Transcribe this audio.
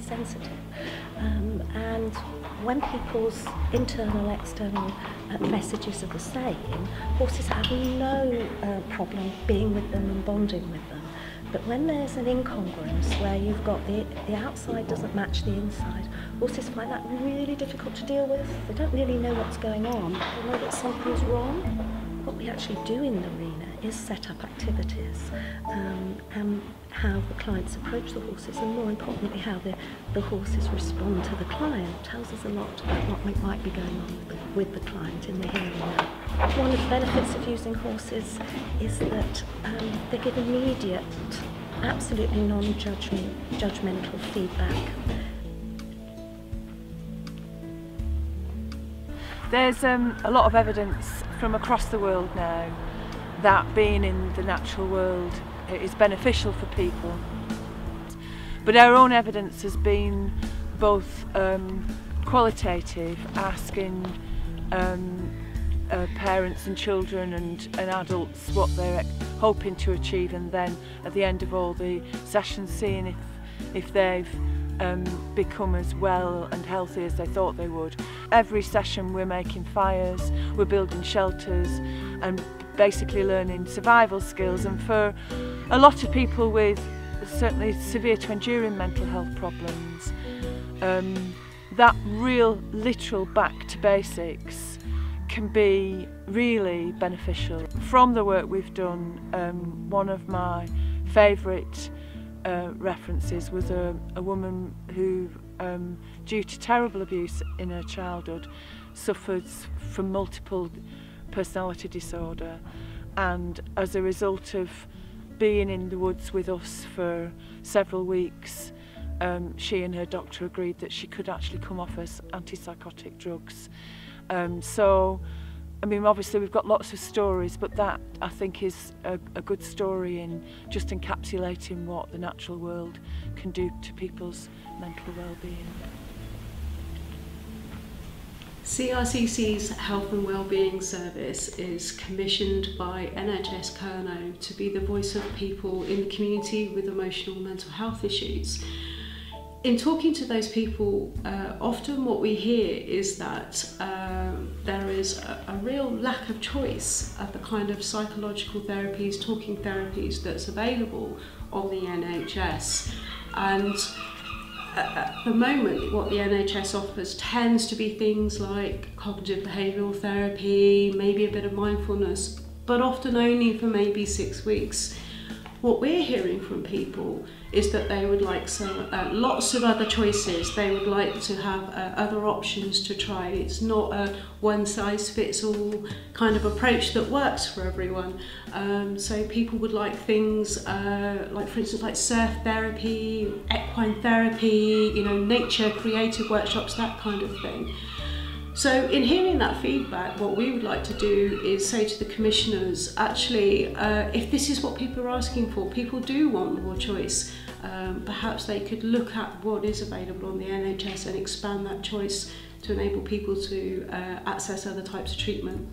sensitive. And when people's internal, external messages are the same, horses have no problem being with them and bonding with them. But when there's an incongruence where you've got the outside doesn't match the inside, horses find that really difficult to deal with. They don't really know what's going on. They know that something's wrong. What we actually do in the arena is set up activities and how the clients approach the horses, and more importantly how the horses respond to the client tells us a lot about what might be going on with the client in the here and now. One of the benefits of using horses is that they give immediate, absolutely non-judgmental feedback. There's a lot of evidence from across the world now that being in the natural world is beneficial for people. But our own evidence has been both qualitative, asking parents and children and adults what they're hoping to achieve, and then at the end of all the sessions seeing if they've become as well and healthy as they thought they would. Every session we're making fires, we're building shelters and basically learning survival skills, and for a lot of people with certainly severe to enduring mental health problems, that real literal back to basics can be really beneficial. From the work we've done, one of my favourite references was a woman who, due to terrible abuse in her childhood, suffered from multiple personality disorder, and as a result of being in the woods with us for several weeks, she and her doctor agreed that she could actually come off as antipsychotic drugs. So I mean, obviously we've got lots of stories, but that I think is a good story in just encapsulating what the natural world can do to people's mental well-being. CRCC's Health and Wellbeing Service is commissioned by NHS Cornwall to be the voice of people in the community with emotional and mental health issues. In talking to those people, often what we hear is that there is a real lack of choice of the kind of psychological therapies, talking therapies that's available on the NHS. And at the moment, what the NHS offers tends to be things like cognitive behavioural therapy, maybe a bit of mindfulness, but often only for maybe 6 weeks. What we're hearing from people is that they would like lots of other choices. They would like to have other options to try. It's not a one-size-fits-all kind of approach that works for everyone. So people would like things like, for instance, like surf therapy, equine therapy, nature creative workshops, that kind of thing. So in hearing that feedback, what we would like to do is say to the commissioners, actually, if this is what people are asking for, people do want more choice, perhaps they could look at what is available on the NHS and expand that choice to enable people to access other types of treatment.